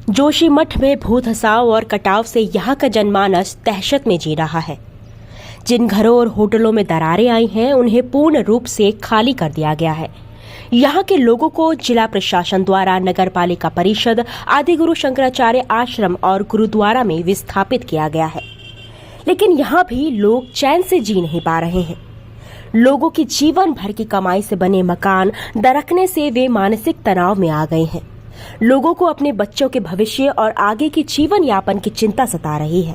जोशीमठ में भू धसाव और कटाव से यहाँ का जनमानस दहशत में जी रहा है। जिन घरों और होटलों में दरारें आई हैं उन्हें पूर्ण रूप से खाली कर दिया गया है। यहाँ के लोगों को जिला प्रशासन द्वारा नगर पालिका परिषद, आदिगुरु शंकराचार्य आश्रम और गुरुद्वारा में विस्थापित किया गया है, लेकिन यहाँ भी लोग चैन से जी नहीं पा रहे हैं। लोगों की जीवन भर की कमाई से बने मकान दरकने से वे मानसिक तनाव में आ गए हैं। लोगों को अपने बच्चों के भविष्य और आगे की जीवन यापन की चिंता सता रही है।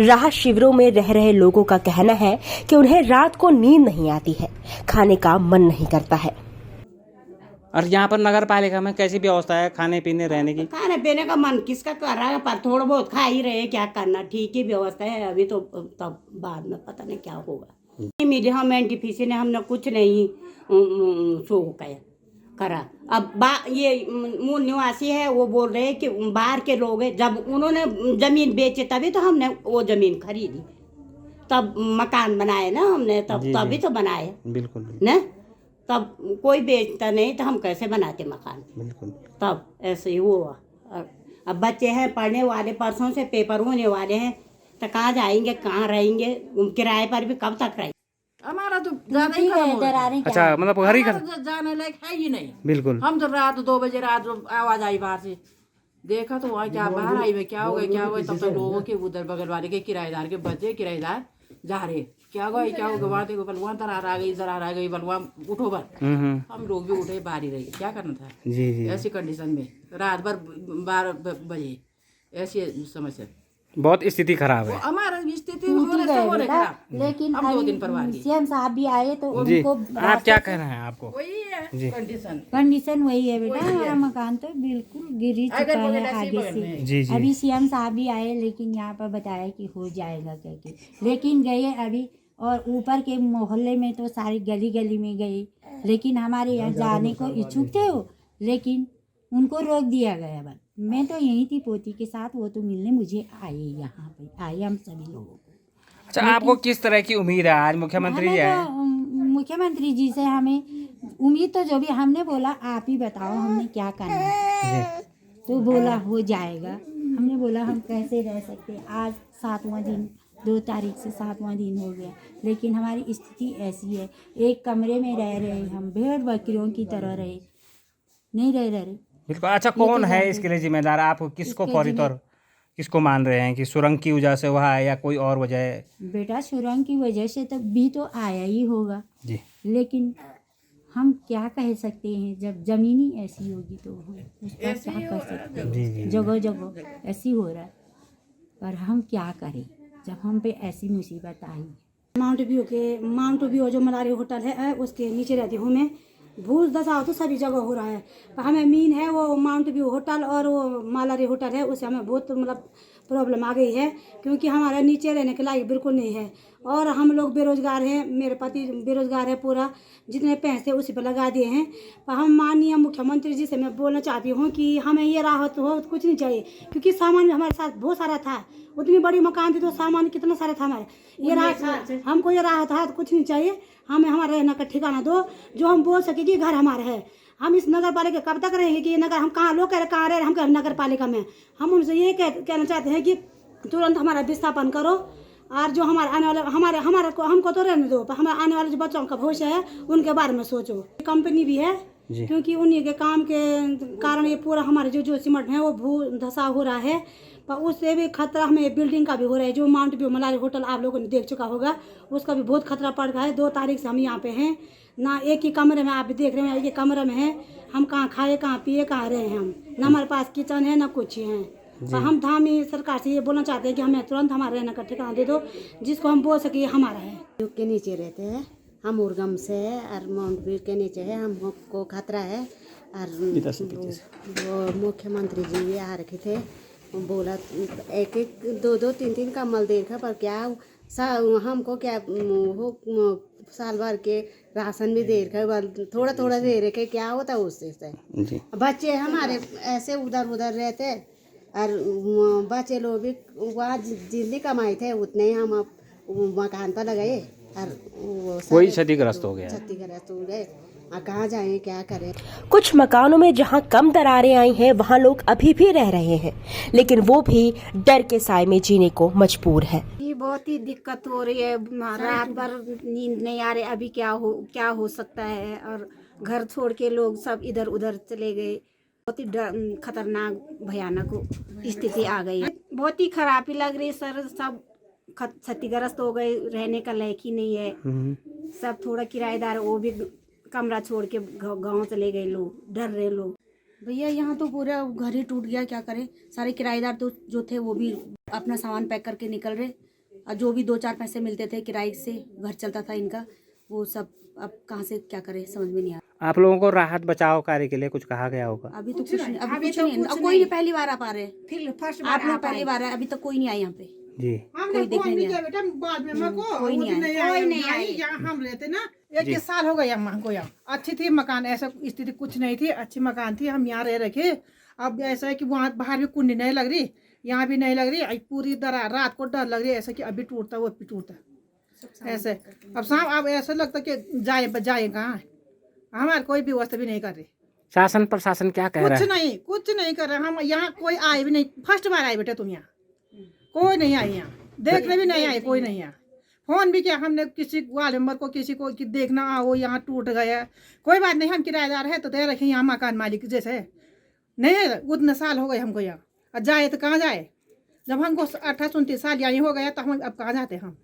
राहत शिविरों में रह रहे लोगों का कहना है कि उन्हें रात को नींद नहीं आती है, खाने का मन नहीं करता है। और यहाँ पर नगर पालिका में कैसी व्यवस्था है खाने पीने रहने की? खाने पीने का मन किसका कर रहा है, पर थोड़ा बहुत खा ही रहे, क्या करना, ठीक ही व्यवस्था है अभी तो, तब बाद में पता नहीं क्या होगा। मीडिया हम एनटीपीसी ने हमने कुछ नहीं शो करा। अब ये मूल निवासी है वो बोल रहे हैं कि बाहर के लोग हैं, जब उन्होंने जमीन बेचे तभी तो हमने वो जमीन खरीदी, तब मकान बनाए ना हमने, तब तभी तो बनाए बिल्कुल ना, तब कोई बेचता नहीं तो हम कैसे बनाते मकान। बिल्कुल तब ऐसे ही हुआ। अब बच्चे हैं पढ़ने वाले, परसों से पेपर होने वाले हैं, तो कहाँ जाएंगे, कहाँ रहेंगे, किराए पर भी कब तक रहेंगे। हमारा तो ज्यादा ही खत्म हो रहा है। अच्छा, मतलब घर ही जाने लायक है ही नहीं। बिल्कुल। हम तो रात 2 बजे रात आवाज आई बाहर से, देखा तो वहाँ क्या बाहर आई में क्या हो गया तब तक लोगों के उधर बगल वाले के किराएदार के बच्चे किराएदार जा रहे, क्या हो गया वहाँ देखो बलवान दरार आ गई, दरार आ गई, बलवान उठो बल। हम लोग भी उठे, बाहर ही रही, क्या करना था जी। ऐसी कंडीशन में रात भर 12 बजे, ऐसी समस्या, बहुत स्थिति खराब है। हमारा स्थिति हो रही खराब। लेकिन हम 2 दिन परिवार की सीएम साहब भी आए तो जी। उनको आप क्या कह रहे हैं? आपको वही है कंडीशन वही है बेटा, हमारा मकान तो बिल्कुल गिर ही चुका है आगे से। जी। अभी सीएम साहब भी आए, लेकिन यहाँ पर बताया कि हो जाएगा करके, लेकिन गए अभी, और ऊपर के मोहल्ले में तो सारी गली गली में गए, लेकिन हमारे यहाँ जाने को इच्छुक थे वो, लेकिन उनको रोक दिया गया। बस मैं तो यहीं थी पोती के साथ, वो तो मिलने मुझे आए, यहाँ पे आए हम सभी लोगों को। अच्छा, आपको किस तरह की उम्मीद है? आज मुख्यमंत्री जी आए। मुख्यमंत्री जी से हमें उम्मीद तो जो भी, हमने बोला आप ही बताओ हमने क्या करना है, तो बोला हो जाएगा। हमने बोला हम कैसे रह सकते, आज 7वां दिन, 2 तारीख से 7वां दिन हो गया, लेकिन हमारी स्थिति ऐसी है, एक कमरे में रह रहे हम, भेड़ बकरियों की तरह रहे, नहीं रह रहे। बिल्कुल। अच्छा, कौन है इसके लिए जिम्मेदार? आप किसको फौरी तौर किसको मान रहे हैं कि सुरंग की वजह से हुआ है या कोई और वजह है? बेटा सुरंग की वजह से तो भी तो आया ही होगा जी, लेकिन हम क्या कह सकते हैं, जब जमीनी ऐसी होगी तो उसका क्या कर सकते हैं। जगह जगह ऐसी हो रहा है, पर हम क्या करें जब हम पे ऐसी मुसीबत आई। माउंट व्यू जो मलारी होटल है उसके नीचे रहती हूँ मैं। भूल दशा तो सभी जगह हो रहा है, पर हमें मीन है वो माउंट व्यू होटल और वो मालारी होटल है, उससे हमें बहुत मतलब प्रॉब्लम आ गई है, क्योंकि हमारा नीचे रहने के लायक बिल्कुल नहीं है, और हम लोग बेरोजगार हैं, मेरे पति बेरोजगार है, पूरा जितने पैसे उसी पर लगा दिए हैं। पर हम माननीय मुख्यमंत्री जी से मैं बोलना चाहती हूँ कि हमें ये राहत हो, कुछ नहीं चाहिए, क्योंकि सामान हमारे साथ बहुत सारा था, उतनी बड़ी मकान थी तो सामान कितना सारा था हमारे, ये राहत हमको, ये राहत है, कुछ नहीं चाहिए हमें, हमारा रहना का ठिकाना दो, जो हम बोल सके कि घर हमारा है। हम इस नगर पालिका कब तक रहेंगे कि ये नगर, हम कहाँ लोग कह रहे कहाँ रहे, हम नगर पालिका में, हम उनसे ये कहना चाहते हैं कि तुरंत हमारा विस्थापन करो, और जो हमारे आने वाले हमको तो रहने दो, पर हमारे आने वाले जो बच्चों का भविष्य है उनके बारे में सोचो। कंपनी भी है, क्योंकि उन्हीं के काम के कारण ये पूरा हमारे जो सीमेंट है वो भू धसा हो रहा है, पर उससे भी खतरा हमें बिल्डिंग का भी हो रहा है। जो माउंट व्यू मलारी होटल आप लोगों ने देख चुका होगा, उसका भी बहुत खतरा पड़ रहा है। 2 तारीख से हम यहाँ पे हैं ना, एक ही कमरे में, आप भी देख रहे हैं, एक ही कमरे में है, हम कहाँ खाए, कहाँ पिए, कहाँ रहे हैं, हम न हमारे पास किचन है न कुछ है। पर हम धामी सरकार से ये बोलना चाहते हैं कि हमें तुरंत हमारे रहने का ठिकाना दे दो, जिसको हम बोल सके हमारा है। के नीचे रहते हैं हम, उर्गम से है, और माउंट व्यू के नीचे है, हमको खतरा है। और वो मुख्यमंत्री जी भी आ रखे थे, बोला 1-1, 2-2, 3-3 कम्बल दे रखा, पर क्या हमको क्या हो, साल भर के राशन भी दे रखा, थोड़ा थोड़ा दे रखे, क्या होता उससे से बच्चे हमारे ऐसे उधर उधर रहते, और बच्चे लोग भी वहाँ जितनी कमाई थे उतने ही हम मकान पर लगाए, और वो वही क्षतिग्रस्त हो गया। क्षतिग्रस्त हो गए। कहाँ जाएं, क्या करें। कुछ मकानों में जहां कम दरारें आई हैं वहां लोग अभी भी रह रहे हैं, लेकिन वो भी डर के साए में जीने को मजबूर है। ये बहुत ही दिक्कत हो रही है, रात भर नींद नहीं आ रही। अभी क्या हो सकता है, और घर छोड़ के लोग सब इधर उधर चले गए। बहुत ही खतरनाक भयानक स्थिति आ गई है। बहुत ही खराबी लग रही सर, सब क्षतिग्रस्त हो गए, रहने का लायक ही नहीं है। सब थोड़ा किराएदार वो भी कमरा छोड़ के गांव चले गए, लोग डर रहे लोग। भैया यहाँ तो पूरा घर ही टूट गया, क्या करें। सारे किराएदार तो जो थे वो भी अपना सामान पैक करके निकल रहे, और जो भी 2-4 पैसे मिलते थे किराए से घर चलता था इनका, वो सब अब कहाँ से क्या करें, समझ में नहीं आ रहा। आप लोगों को राहत बचाव कार्य के लिए कुछ कहा गया होगा? अभी तो कुछ नहीं, अभी कुछ नहीं। अब कोई नहीं, पहली बार आ पा रहे, फिर फर्स्ट आप लोग पहली बार है, अभी तक कोई नहीं आया यहाँ पे जी। कोई देखने नहीं आया। बेटा बाद में मको कोई नहीं आया। यहाँ हम रहते ना, 1 साल हो गया हमको यहाँ। अच्छी थी मकान, ऐसा स्थिति कुछ नहीं थी, अच्छी मकान थी, हम यहाँ रह रखे। अब ऐसा है कि वहाँ बाहर भी कुंडी नहीं लग रही, यहाँ भी नहीं लग रही। पूरी दरार रात को डर लग रही है, ऐसा कि अभी टूटता वो भी टूटता ऐसे। अब शाम अब ऐसा लगता कि जाए कहाँ, हमारे कोई व्यवस्था भी नहीं कर रही। शासन प्रशासन क्या कह रहा है? कुछ नहीं कर रहे। हम यहाँ कोई आए भी नहीं, फर्स्ट बार आए बेटे तुम यहाँ, कोई नहीं आई यहाँ, देखने भी नहीं आए, कोई नहीं आया। फोन भी किया हमने किसी वार्ड मेंबर को, किसी को कि देखना आओ यहाँ टूट गया। कोई बात नहीं, हम किराएदार है तो दे रखे यहाँ मकान मालिक जैसे नहीं है। उतने साल हो गए हमको यहाँ, और जाए तो कहाँ जाए। जब हमको 28-29 साल यहाँ हो गया तो हम अब कहाँ जाते हम।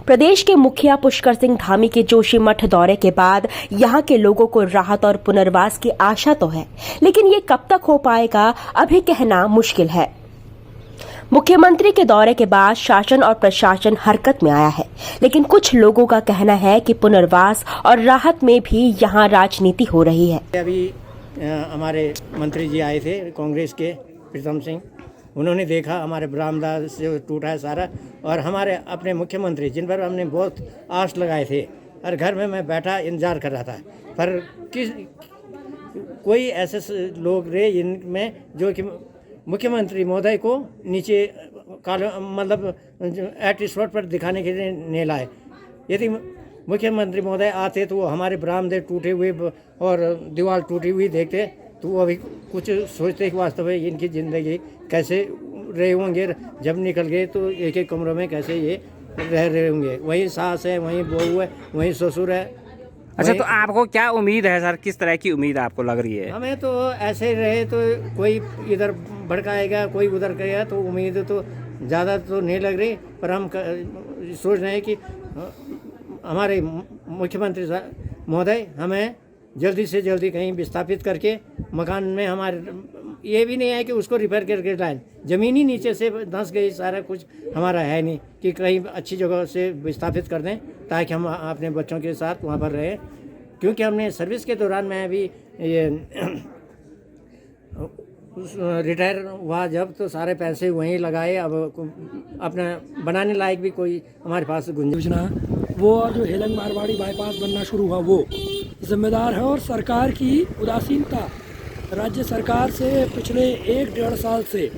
प्रदेश के मुखिया पुष्कर सिंह धामी के जोशीमठ दौरे के बाद यहाँ के लोगों को राहत और पुनर्वास की आशा तो है, लेकिन ये कब तक हो पाएगा अभी कहना मुश्किल है। मुख्यमंत्री के दौरे के बाद शासन और प्रशासन हरकत में आया है, लेकिन कुछ लोगों का कहना है कि पुनर्वास और राहत में भी यहाँ राजनीति हो रही है। अभी हमारे मंत्री जी आए थे कांग्रेस के, प्रीतम सिंह, उन्होंने देखा हमारे बरामदा से टूटा है सारा, और हमारे अपने मुख्यमंत्री जिन पर हमने बहुत आस लगाए थे, और घर में मैं बैठा इंतजार कर रहा था, पर कोई ऐसे लोग रहे इनमें जो कि मुख्यमंत्री महोदय को नीचे मतलब एट स्पॉट पर दिखाने के लिए नहीं लाए। यदि मुख्यमंत्री महोदय आते तो वो हमारे बरामदे टूटे हुए और दीवार टूटी हुई देखते तो वो अभी कुछ सोचते कि वास्तव में इनकी ज़िंदगी कैसे रहे होंगे, जब निकल गए तो एक एक कमरों में कैसे ये रह रहे होंगे। वहीं सास है, वहीं बहू है, वहीं ससुर है। अच्छा, तो आपको क्या उम्मीद है सर, किस तरह की उम्मीद आपको लग रही है? हमें तो ऐसे रहे तो कोई इधर भड़काएगा, कोई उधर करेगा, तो उम्मीद तो ज़्यादा तो नहीं लग रही, पर हम सोच रहे हैं कि हमारे मुख्यमंत्री महोदय हमें जल्दी से जल्दी कहीं विस्थापित करके मकान में हमारे, ये भी नहीं है कि उसको रिपेयर करके लाएं, ज़मीन ही नीचे से धंस गई, सारा कुछ हमारा है नहीं कि कहीं अच्छी जगह से विस्थापित कर दें ताकि हम अपने बच्चों के साथ वहाँ पर रहें। क्योंकि हमने सर्विस के दौरान मैं अभी ये रिटायर हुआ जब, तो सारे पैसे वहीं लगाए, अब अपना बनाने लायक भी कोई हमारे पास गुंजाइश योजना वो, और जो हेलंग मारवाड़ी बाईपास बनना शुरू हुआ वो जिम्मेदार है, और सरकार की उदासीनता, राज्य सरकार से पिछले 1-1.5 साल से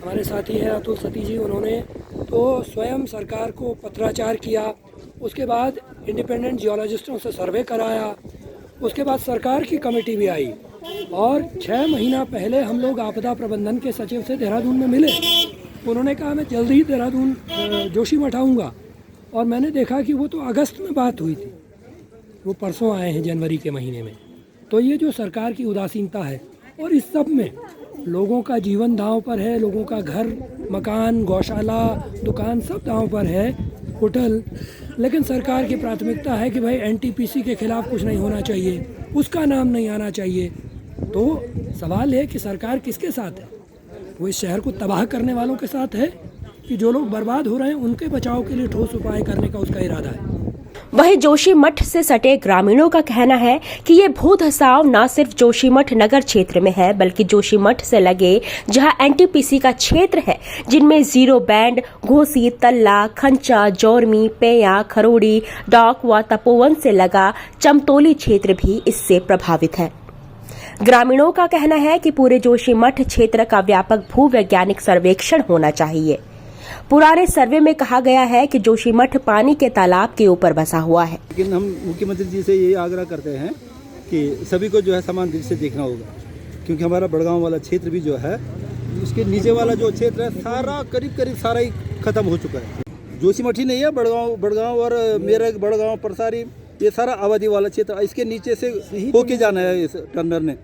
हमारे साथी हैं अतुल सती जी, उन्होंने तो स्वयं सरकार को पत्राचार किया, उसके बाद इंडिपेंडेंट जियोलॉजिस्टों से सर्वे कराया, उसके बाद सरकार की कमेटी भी आई, और 6 महीना पहले हम लोग आपदा प्रबंधन के सचिव से देहरादून में मिले। उन्होंने कहा मैं जल्दी ही देहरादून जोशीमठ आऊँगा, और मैंने देखा कि वो तो अगस्त में बात हुई थी, वो परसों आए हैं जनवरी के महीने में। तो ये जो सरकार की उदासीनता है, और इस सब में लोगों का जीवन दांव पर है, लोगों का घर मकान गौशाला दुकान सब दांव पर है, होटल, लेकिन सरकार की प्राथमिकता है कि भाई एनटीपीसी के खिलाफ कुछ नहीं होना चाहिए, उसका नाम नहीं आना चाहिए। तो सवाल है कि सरकार किसके साथ है? वो इस शहर को तबाह करने वालों के साथ है कि जो लोग बर्बाद हो रहे हैं उनके बचाव के लिए ठोस उपाय करने का उसका इरादा है। वहीं जोशीमठ से सटे ग्रामीणों का कहना है कि ये भू धसाव न सिर्फ जोशीमठ नगर क्षेत्र में है, बल्कि जोशीमठ से लगे जहां एनटीपीसी का क्षेत्र है, जिनमें जीरो बैंड, घोसी, तल्ला, खंचा, जोरमी, पेया, खरोड़ी, डॉक व तपोवन से लगा चमतोली क्षेत्र भी इससे प्रभावित है। ग्रामीणों का कहना है कि पूरे जोशीमठ क्षेत्र का व्यापक भूवैज्ञानिक सर्वेक्षण होना चाहिए। पुराने सर्वे में कहा गया है कि जोशीमठ पानी के तालाब के ऊपर बसा हुआ है। लेकिन हम मुख्यमंत्री जी से ये आग्रह करते हैं कि सभी को जो है समान दृष्टि से देखना होगा, क्योंकि हमारा बड़गांव वाला क्षेत्र भी जो है, उसके नीचे वाला जो क्षेत्र है सारा करीब सारा ही ख़त्म हो चुका है। जोशीमठ ही नहीं है, बड़गांव और मेरठ, बड़गांव, परसारी, ये सारा आबादी वाला क्षेत्र, इसके नीचे से होके जाना है इस टर्नर ने।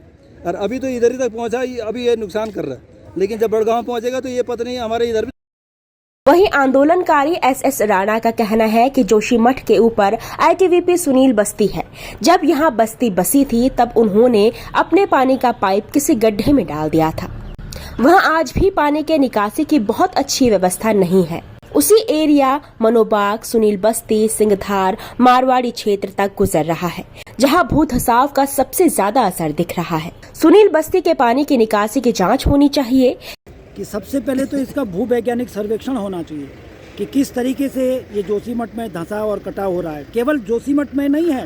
और अभी तो इधर ही तक पहुंचा, अभी ये नुकसान कर रहा है, लेकिन जब बड़गांव पहुंचेगा तो ये पता नहीं हमारे इधर भी। वहीं आंदोलनकारी एस राणा का कहना है कि जोशीमठ के ऊपर ITBP सुनील बस्ती है। जब यहां बस्ती बसी थी तब उन्होंने अपने पानी का पाइप किसी गड्ढे में डाल दिया था। वहां आज भी पानी के निकासी की बहुत अच्छी व्यवस्था नहीं है। उसी एरिया मनोबाग, सुनील बस्ती, सिंगधार, मारवाड़ी क्षेत्र तक गुजर रहा है, जहां भू धसाव का सबसे ज्यादा असर दिख रहा है। सुनील बस्ती के पानी की निकासी की जांच होनी चाहिए कि सबसे पहले तो इसका भूवैज्ञानिक सर्वेक्षण होना चाहिए कि किस तरीके से ये जोशीमठ में धंसाव और कटाव हो रहा है। केवल जोशीमठ में नहीं है,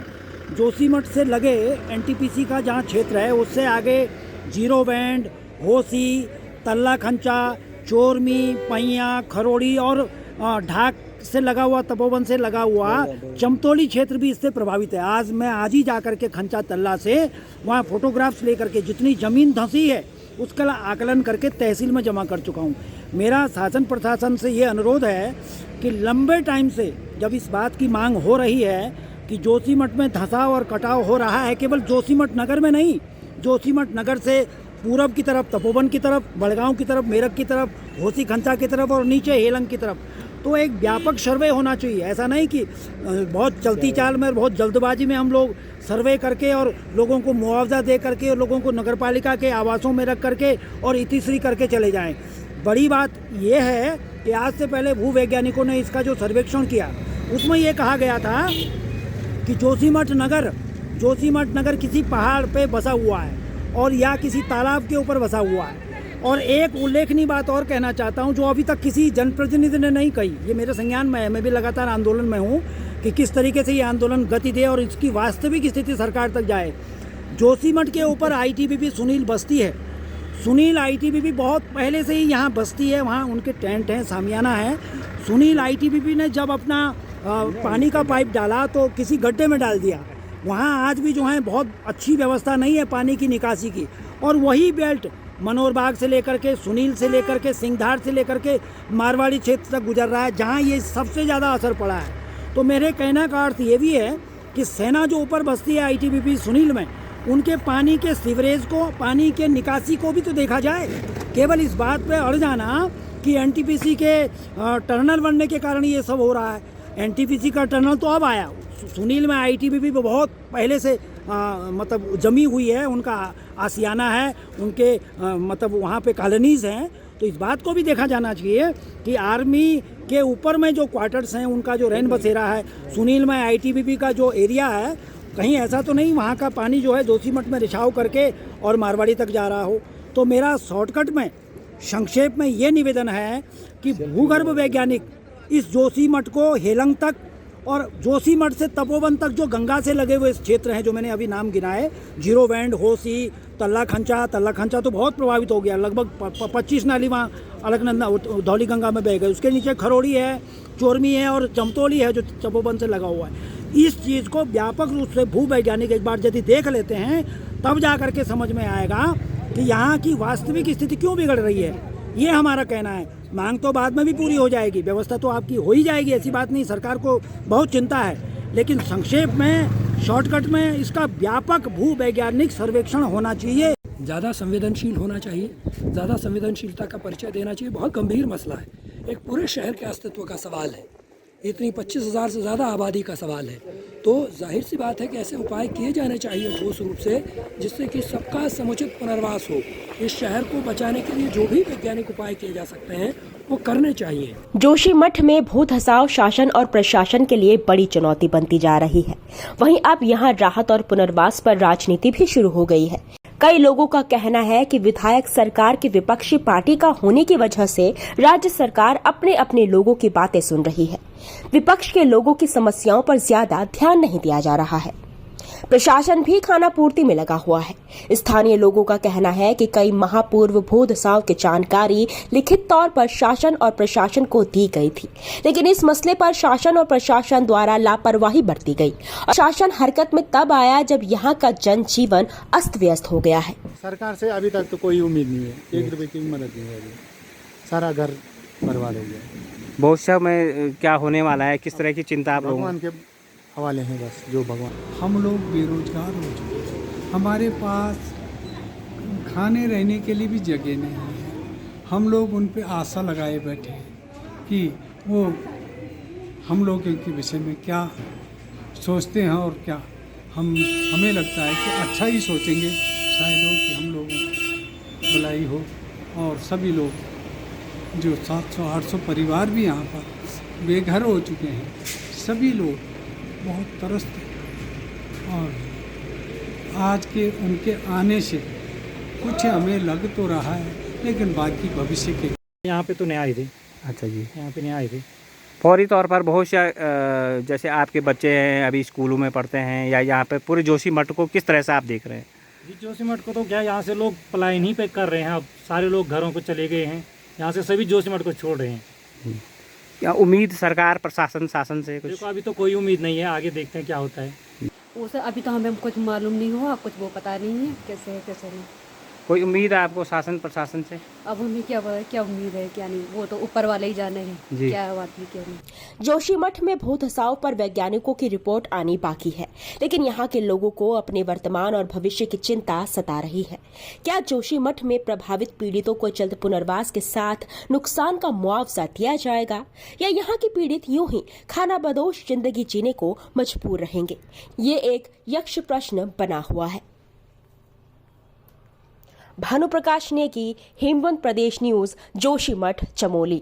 जोशीमठ से लगे NTPC का जहाँ क्षेत्र है उससे आगे जीरो बैंड, होसी, तल्ला खंचा, चोरमी, पैया, खरोड़ी और ढाक से लगा हुआ, तपोवन से लगा हुआ चमतौली क्षेत्र भी इससे प्रभावित है। मैं ही जा कर के खंचा तल्ला से वहाँ फोटोग्राफ्स लेकर के जितनी ज़मीन धंसी है उसका आकलन करके तहसील में जमा कर चुका हूँ। मेरा शासन प्रशासन से ये अनुरोध है कि लंबे टाइम से जब इस बात की मांग हो रही है कि जोशीमठ में धंसाव और कटाव हो रहा है, केवल जोशीमठ नगर में नहीं, जोशीमठ नगर से पूरब की तरफ, तपोवन की तरफ, बड़गांव की तरफ, मेरठ की तरफ, होसी खंचा की तरफ और नीचे हेलंग की तरफ, तो एक व्यापक सर्वे होना चाहिए। ऐसा नहीं कि बहुत चलती चाल में और बहुत जल्दबाजी में हम लोग सर्वे करके और लोगों को मुआवजा दे करके और लोगों को नगरपालिका के आवासों में रख करके और इतिश्री करके चले जाएं। बड़ी बात यह है कि आज से पहले भूवैज्ञानिकों ने इसका जो सर्वेक्षण किया उसमें ये कहा गया था कि जोशीमठ नगर किसी पहाड़ पे बसा हुआ है और या किसी तालाब के ऊपर बसा हुआ है। और एक उल्लेखनीय बात और कहना चाहता हूं जो अभी तक किसी जनप्रतिनिधि ने नहीं कही, ये मेरे संज्ञान में है, मैं भी लगातार आंदोलन में हूं कि किस तरीके से ये आंदोलन गति दे और इसकी वास्तविक स्थिति सरकार तक जाए। जोशीमठ के ऊपर ITBP सुनील बस्ती है। सुनील ITBP बहुत पहले से ही यहाँ बस्ती है, वहाँ उनके टेंट हैं, सामियाना है। सुनील ITBP ने जब अपना पानी का पाइप डाला तो किसी गड्ढे में डाल दिया। वहाँ आज भी जो है बहुत अच्छी व्यवस्था नहीं है पानी की निकासी की। और वही बेल्ट मनोरबाग से लेकर के, सुनील से लेकर के, सिंगधार से लेकर के मारवाड़ी क्षेत्र तक गुजर रहा है, जहाँ ये सबसे ज़्यादा असर पड़ा है। तो मेरे कहने का अर्थ ये भी है कि सेना जो ऊपर बसती है ITBP सुनील में, उनके पानी के सीवरेज को, पानी के निकासी को भी तो देखा जाए। केवल इस बात पे अड़ जाना कि NTPC के टर्नल बनने के कारण ये सब हो रहा है। NTPC का टर्नल तो अब आया, सुनील में ITBP बहुत पहले से मतलब जमी हुई है, उनका आसियाना है, उनके मतलब वहाँ पे कॉलोनीज़ हैं। तो इस बात को भी देखा जाना चाहिए कि आर्मी के ऊपर में जो क्वार्टर्स हैं, उनका जो रैन बसेरा है, सुनील में ITBP का जो एरिया है, कहीं ऐसा तो नहीं वहाँ का पानी जो है जोशीमठ में रिसाव करके और मारवाड़ी तक जा रहा हो। तो मेरा शॉर्टकट में, संक्षेप में ये निवेदन है कि भूगर्भ वैज्ञानिक इस जोशीमठ को हेलंग तक और जोशीमठ से तपोवन तक जो गंगा से लगे हुए क्षेत्र हैं, जो मैंने अभी नाम गिनाए, जीरो बैंड, होसी, तल्ला खंचा तो बहुत प्रभावित हो गया। लगभग 25 नाली वहाँ अलकनंदा धौली गंगा में बह गए। उसके नीचे खरोड़ी है, चोरमी है और चमतौली है जो तपोवन से लगा हुआ है। इस चीज़ को व्यापक रूप से भूवैज्ञानिक एक बार यदि देख लेते हैं तब जा कर के समझ में आएगा कि यहाँ की वास्तविक स्थिति क्यों बिगड़ रही है। ये हमारा कहना है। मांग तो बाद में भी पूरी हो जाएगी, व्यवस्था तो आपकी हो ही जाएगी, ऐसी बात नहीं, सरकार को बहुत चिंता है, लेकिन संक्षेप में, शॉर्टकट में इसका व्यापक भूवैज्ञानिक सर्वेक्षण होना चाहिए। ज़्यादा संवेदनशील होना चाहिए, ज़्यादा संवेदनशीलता का परिचय देना चाहिए। बहुत गंभीर मसला है, एक पूरे शहर के अस्तित्व का सवाल है, इतनी 25,000 से ज़्यादा आबादी का सवाल है। तो जाहिर सी बात है कि ऐसे उपाय किए जाने चाहिए ठोस रूप से, जिससे कि सबका समुचित पुनर्वास हो। इस शहर को बचाने के लिए जो भी वैज्ञानिक उपाय किए जा सकते हैं वो करने चाहिए। जोशीमठ में भू धसाव शासन और प्रशासन के लिए बड़ी चुनौती बनती जा रही है। वहीं अब यहाँ राहत और पुनर्वास पर राजनीति भी शुरू हो गई है। कई लोगों का कहना है कि विधायक सरकार की विपक्षी पार्टी का होने की वजह से राज्य सरकार अपने अपने लोगों की बातें सुन रही है। विपक्ष के लोगों की समस्याओं पर ज्यादा ध्यान नहीं दिया जा रहा है। प्रशासन भी खानापूर्ति में लगा हुआ है। स्थानीय लोगों का कहना है कि कई माह पूर्व भू धसाव की जानकारी लिखित तौर पर शासन और प्रशासन को दी गई थी, लेकिन इस मसले पर शासन और प्रशासन द्वारा लापरवाही बरती गई और शासन हरकत में तब आया जब यहाँ का जनजीवन अस्त व्यस्त हो गया है। सरकार से अभी तक तो कोई उम्मीद नहीं है, 1 रुपए की मदद नहीं है, सारा घर बर्बाद हो गया। भविष्य में क्या होने वाला है, किस तरह की चिंता आप लोगों भगवान के हवाले हैं, बस जो भगवान। हम लोग बेरोजगार हो चुके हैं, हमारे पास खाने रहने के लिए भी जगह नहीं है। हम लोग उन पे आशा लगाए बैठे हैं कि वो हम लोग के विषय में क्या सोचते हैं और क्या हमें लगता है कि अच्छा ही सोचेंगे शायद हो कि हम लोगों की भलाई हो। और सभी लोग जो 700-800 परिवार भी यहाँ पर बेघर हो चुके हैं, सभी लोग बहुत तरसते हैं और आज के उनके आने से कुछ हमें लग तो रहा है, लेकिन बाकी भविष्य के यहाँ पे तो नहीं आई थी। अच्छा जी, यहाँ पे नहीं आई थी। फौरी तौर पर बहुत से जैसे आपके बच्चे हैं अभी स्कूलों में पढ़ते हैं या यहाँ पे पूरे जोशीमठ को किस तरह से आप देख रहे हैं? जी जोशीमठ को तो क्या यहाँ से लोग पलायन ही पे कर रहे हैं, अब सारे लोग घरों को चले गए हैं, यहाँ से सभी जोशीमठ को छोड़ रहे हैं। क्या उम्मीद सरकार प्रशासन शासन से कुछ? देखो अभी तो कोई उम्मीद नहीं है, आगे देखते हैं क्या होता है। उसे अभी तो हमें कुछ मालूम नहीं हुआ, कुछ वो पता नहीं है कैसे है कैसे नहीं। कोई उम्मीद है आपको शासन प्रशासन से? अब हमें क्या उम्मीद है क्या नहीं, वो तो ऊपर वाले ही जाने हैं जी। क्या बात है क्या नहीं। जोशीमठ में भू धसाव पर वैज्ञानिकों की रिपोर्ट आनी बाकी है, लेकिन यहाँ के लोगों को अपने वर्तमान और भविष्य की चिंता सता रही है। क्या जोशीमठ में प्रभावित पीड़ितों को जल्द पुनर्वास के साथ नुकसान का मुआवजा दिया जाएगा या यहाँ के पीड़ित यूं ही खानाबदोश जिंदगी जीने को मजबूर रहेंगे? ये एक यक्ष प्रश्न बना हुआ है। भानु प्रकाश नेगी, हेमवंत प्रदेश न्यूज, जोशीमठ, चमोली।